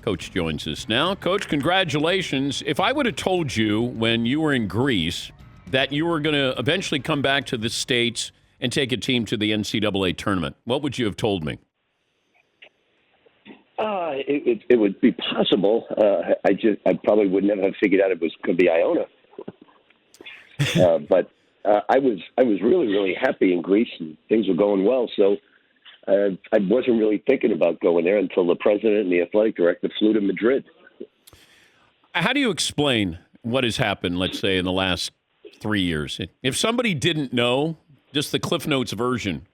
Coach joins us now. Coach, congratulations. If I would have told you when you were in Greece that you were going to eventually come back to the States and take a team to the NCAA tournament, what would you have told me? It would be possible. I probably would never have figured out it was going to be Iona. But I was really, really happy in Greece and things were going well. So I wasn't really thinking about going there until the president and the athletic director flew to Madrid. How do you explain what has happened, let's say, in the last 3 years? If somebody didn't know, just the Cliff Notes version,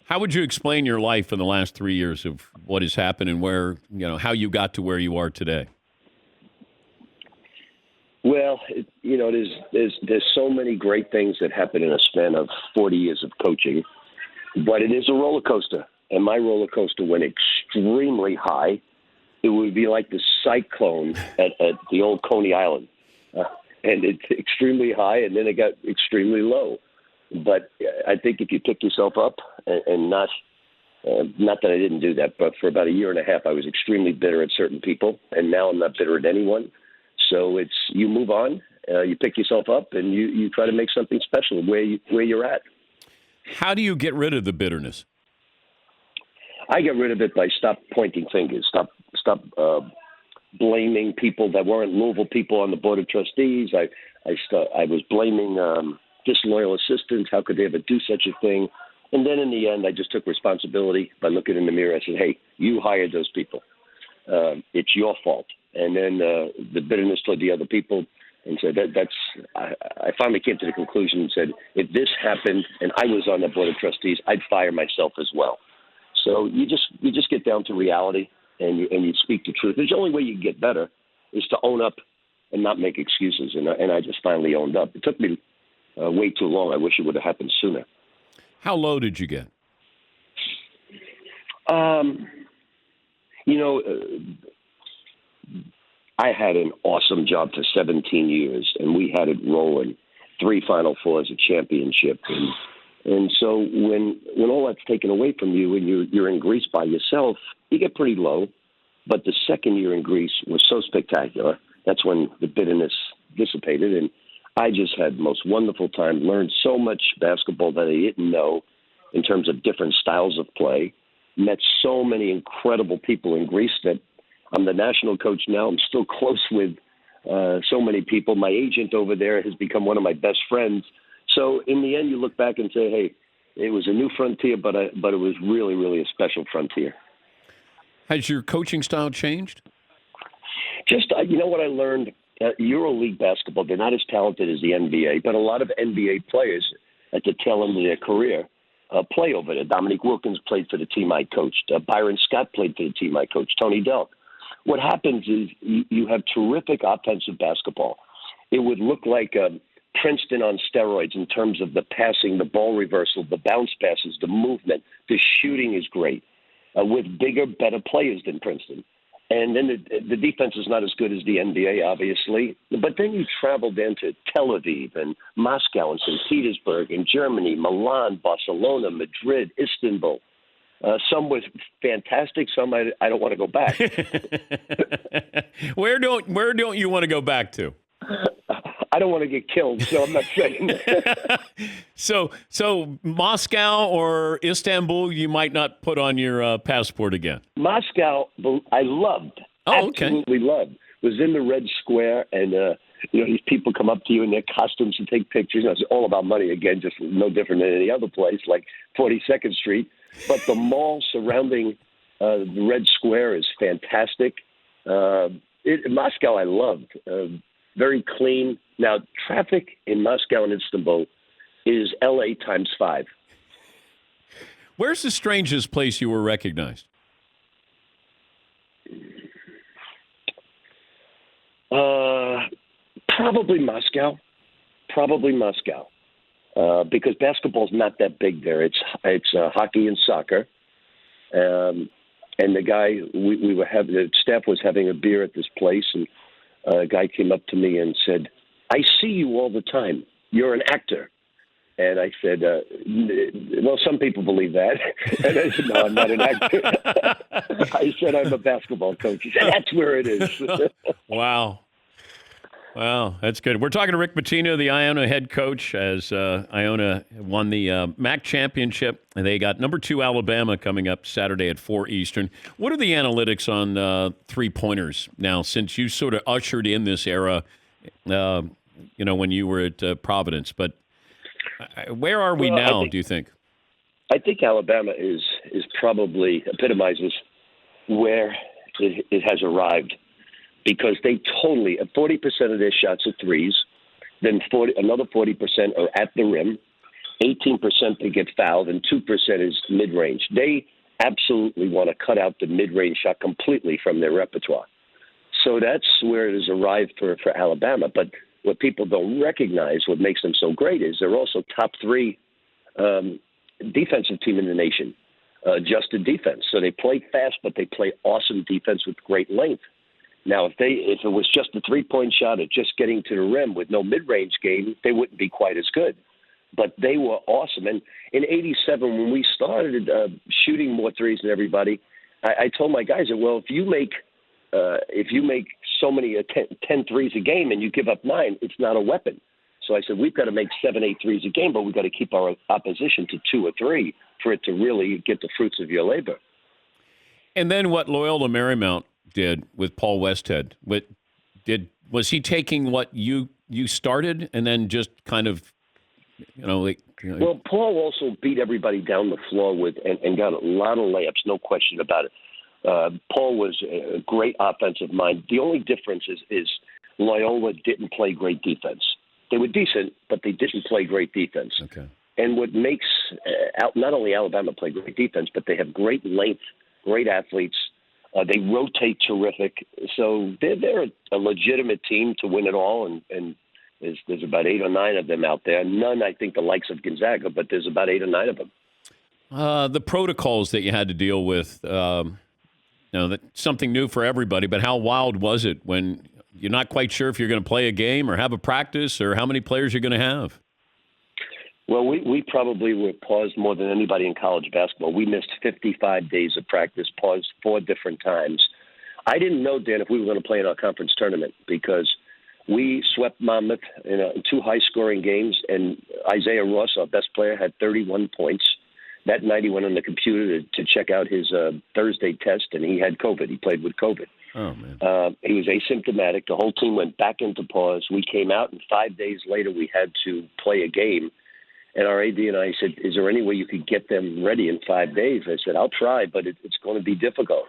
how would you explain your life in the last 3 years of what has happened and where, how you got to where you are today? Well, there's so many great things that happen in a span of 40 years of coaching, but it is a roller coaster, and my roller coaster went extremely high. It would be like the cyclone at the old Coney Island, and it's extremely high, and then it got extremely low. But I think if you pick yourself up and not that I didn't do that, but for about a year and a half, I was extremely bitter at certain people, and now I'm not bitter at anyone. So you move on, you pick yourself up, and you try to make something special where you're at. How do you get rid of the bitterness? I get rid of it by stop pointing fingers, stop blaming people that weren't Louisville people on the board of trustees. I was blaming disloyal assistants. How could they ever do such a thing? And then in the end, I just took responsibility by looking in the mirror. I said, hey, you hired those people. It's your fault. And then the bitterness toward the other people, and said I finally came to the conclusion and said, if this happened and I was on the board of trustees, I'd fire myself as well. So you just get down to reality and you speak the truth. The only way you can get better is to own up and not make excuses. And I just finally owned up. It took me way too long. I wish it would have happened sooner. How low did you get? I had an awesome job for 17 years, and we had it rolling. 3 Final Fours, a championship. And so when all that's taken away from you and you're in Greece by yourself, you get pretty low. But the second year in Greece was so spectacular. That's when the bitterness dissipated, and I just had the most wonderful time, learned so much basketball that I didn't know in terms of different styles of play, met so many incredible people in Greece that I'm the national coach now. I'm still close with so many people. My agent over there has become one of my best friends. So in the end, you look back and say, hey, it was a new frontier, but it was really, really a special frontier. Has your coaching style changed? Just, what I learned, EuroLeague basketball, they're not as talented as the NBA, but a lot of NBA players at the tail end of their career play over there. Dominique Wilkins played for the team I coached. Byron Scott played for the team I coached. Tony Delk. What happens is you have terrific offensive basketball. It would look like Princeton on steroids in terms of the passing, the ball reversal, the bounce passes, the movement. The shooting is great with bigger, better players than Princeton. And then the defense is not as good as the NBA, obviously. But then you travel down to Tel Aviv and Moscow and St. Petersburg and Germany, Milan, Barcelona, Madrid, Istanbul. Some was fantastic. Some I don't want to go back. Where don't you want to go back to? I don't want to get killed, so I'm not saying. So Moscow or Istanbul, you might not put on your passport again. Moscow, I loved. Oh, okay. Absolutely loved. Was in the Red Square, and these people come up to you in their costumes and take pictures. It's all about money again, just no different than any other place, like 42nd Street. But the mall surrounding the Red Square is fantastic. Moscow, I loved. Very clean. Now, traffic in Moscow and Istanbul is L.A. times 5. Where's the strangest place you were recognized? Probably Moscow. Because basketball's not that big there. It's hockey and soccer. And the guy, the staff was having a beer at this place, and a guy came up to me and said, I see you all the time. You're an actor. And I said, well, some people believe that. And I said, no, I'm not an actor. I said, I'm a basketball coach. He said, that's where it is. Wow. Wow, that's good. We're talking to Rick Pitino, the Iona head coach, as Iona won the MAC championship. And they got number 2 Alabama coming up Saturday at 4 Eastern. What are the analytics on three-pointers now, since you sort of ushered in this era, when you were at Providence? But where are we now, do you think? I think Alabama is probably epitomizes where it has arrived. Because they totally, 40% of their shots are threes, then another 40% are at the rim, 18% they get fouled, and 2% is mid-range. They absolutely want to cut out the mid-range shot completely from their repertoire. So that's where it has arrived for Alabama. But what people don't recognize, what makes them so great, is they're also top 3 defensive team in the nation, adjusted defense. So they play fast, but they play awesome defense with great length. Now, if it was just a three-point shot or just getting to the rim with no mid-range game, they wouldn't be quite as good. But they were awesome. And in '87, when we started shooting more threes than everybody, I told my guys that, well, if you make so many 10 threes a game and you give up 9, it's not a weapon. So I said, we've got to make 7, 8 threes a game, but we've got to keep our opposition to 2 or 3 for it to really get the fruits of your labor. And then what Loyola Marymount did with Paul Westhead, was he taking what you started and then just kind of, Well, Paul also beat everybody down the floor and got a lot of layups, no question about it. Paul was a great offensive mind. The only difference is Loyola didn't play great defense. They were decent, but they didn't play great defense. Okay. And what makes not only Alabama play great defense, but they have great length, great athletes. They rotate terrific. So they're a legitimate team to win it all, and there's about 8 or 9 of them out there. None, I think, the likes of Gonzaga, but there's about 8 or 9 of them. The protocols that you had to deal with, that's something new for everybody, but how wild was it when you're not quite sure if you're going to play a game or have a practice or how many players you're going to have? Well, we probably were paused more than anybody in college basketball. We missed 55 days of practice, paused 4 different times. I didn't know, Dan, if we were going to play in our conference tournament because we swept Monmouth in 2 high-scoring games, and Isaiah Ross, our best player, had 31 points. That night he went on the computer to check out his Thursday test, and he had COVID. He played with COVID. Oh, man. He was asymptomatic. The whole team went back into pause. We came out, and 5 days later we had to play a game. And our AD and I said, is there any way you could get them ready in 5 days? I said, I'll try, but it's going to be difficult.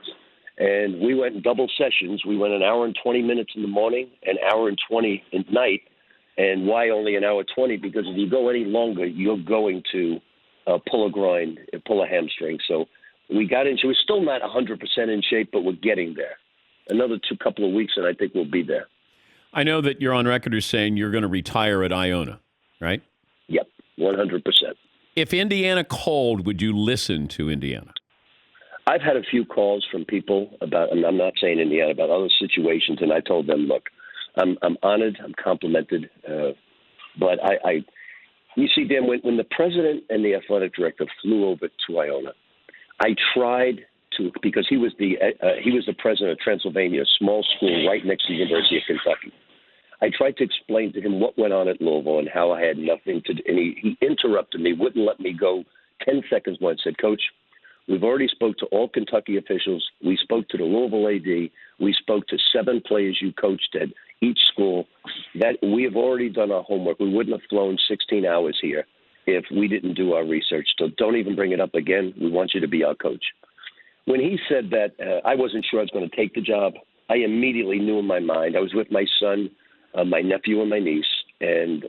And we went in double sessions. We went an hour and 20 minutes in the morning, an hour and 20 at night. And why only an hour 20? Because if you go any longer, you're going to pull a groin, pull a hamstring. So we got into it. We're still not 100% in shape, but we're getting there. Another couple of weeks, and I think we'll be there. I know that you're on record as saying you're going to retire at Iona, right? Yep, 100%. If Indiana called, would you listen to Indiana? I've had a few calls from people about, and I'm not saying Indiana, about other situations, and I told them, look, I'm honored, I'm complimented, but you see, Dan, when the president and the athletic director flew over to Iona, I tried to, because he was the president of Transylvania, a small school right next to the University of Kentucky. I tried to explain to him what went on at Louisville and how I had nothing to do. And he interrupted me, wouldn't let me go 10 seconds more, and said, Coach, we've already spoke to all Kentucky officials. We spoke to the Louisville AD. We spoke to 7 players you coached at each school. That we have already done our homework. We wouldn't have flown 16 hours here if we didn't do our research. So don't even bring it up again. We want you to be our coach. When he said that, I wasn't sure I was going to take the job. I immediately knew in my mind. I was with my son, my nephew, and my niece, and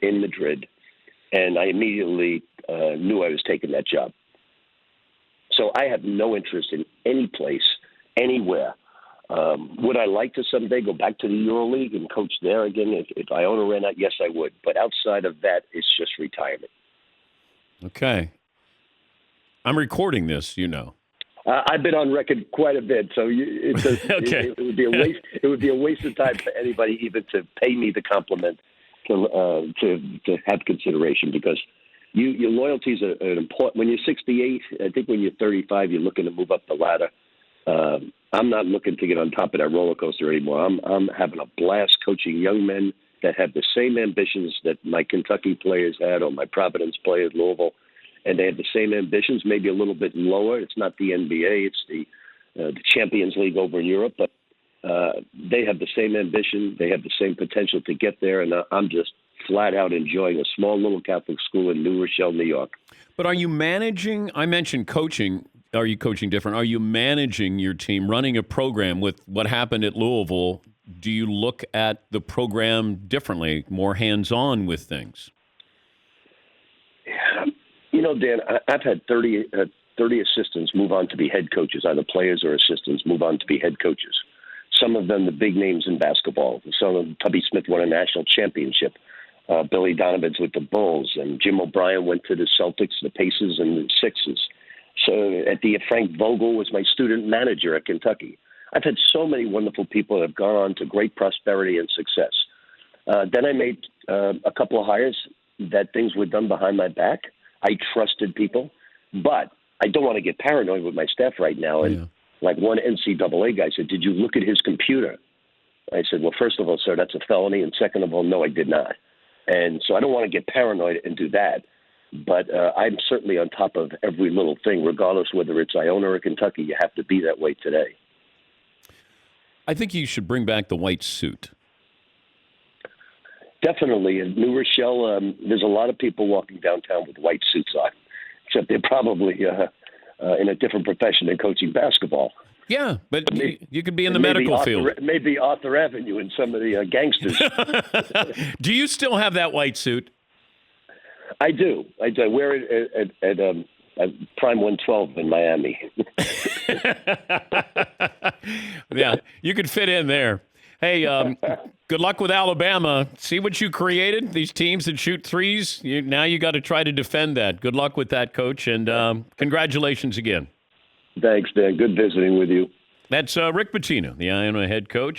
in Madrid, and I immediately knew I was taking that job. So I have no interest in any place, anywhere. Would I like to someday go back to the EuroLeague and coach there again? If Iona ran out, yes, I would. But outside of that, it's just retirement. Okay. I'm recording this, you know. I've been on record quite a bit, so Okay. it would be a waste. It would be a waste of time for anybody even to pay me the compliment. to have consideration because your loyalties are important. When you're 68, I think when you're 35, you're looking to move up the ladder. I'm not looking to get on top of that roller coaster anymore. I'm having a blast coaching young men that have the same ambitions that my Kentucky players had or my Providence players, Louisville, and they have the same ambitions, maybe a little bit lower. It's not the NBA, it's the Champions League over in Europe, but they have the same ambition. They have the same potential to get there, and I'm just flat out enjoying a small little Catholic school in New Rochelle, New York. But are you managing? I mentioned coaching. Are you coaching different? Are you managing your team, running a program with what happened at Louisville? Do you look at the program differently, more hands-on with things? Yeah. You know, Dan, I've had 30 assistants move on to be head coaches, either players or assistants move on to be head coaches. Some of them the big names in basketball. Some of them, Tubby Smith won a national championship. Billy Donovan's with the Bulls, and Jim O'Brien went to the Celtics, the Pacers, and the Sixers. So Frank Vogel was my student manager at Kentucky. I've had so many wonderful people that have gone on to great prosperity and success. Then I made a couple of hires that things were done behind my back. I trusted people, but I don't want to get paranoid with my staff right now. And like one NCAA guy said, "Did you look at his computer?" I said, "Well, first of all, sir, that's a felony. And second of all, no, I did not." And so I don't want to get paranoid and do that. But I'm certainly on top of every little thing, regardless whether it's Iona or Kentucky. You have to be that way today. I think you should bring back the white suit. Definitely. In New Rochelle, there's a lot of people walking downtown with white suits on, except they're probably in a different profession than coaching basketball. Yeah, but you could be in the medical field. Maybe Arthur Avenue and some of the gangsters. Do you still have that white suit? I do. I wear it at Prime 112 in Miami. Yeah, you could fit in there. Hey, good luck with Alabama. See what you created, these teams that shoot threes. Now you got to try to defend that. Good luck with that, Coach, and congratulations again. Thanks, Dan. Good visiting with you. That's Rick Pitino, the Iona head coach.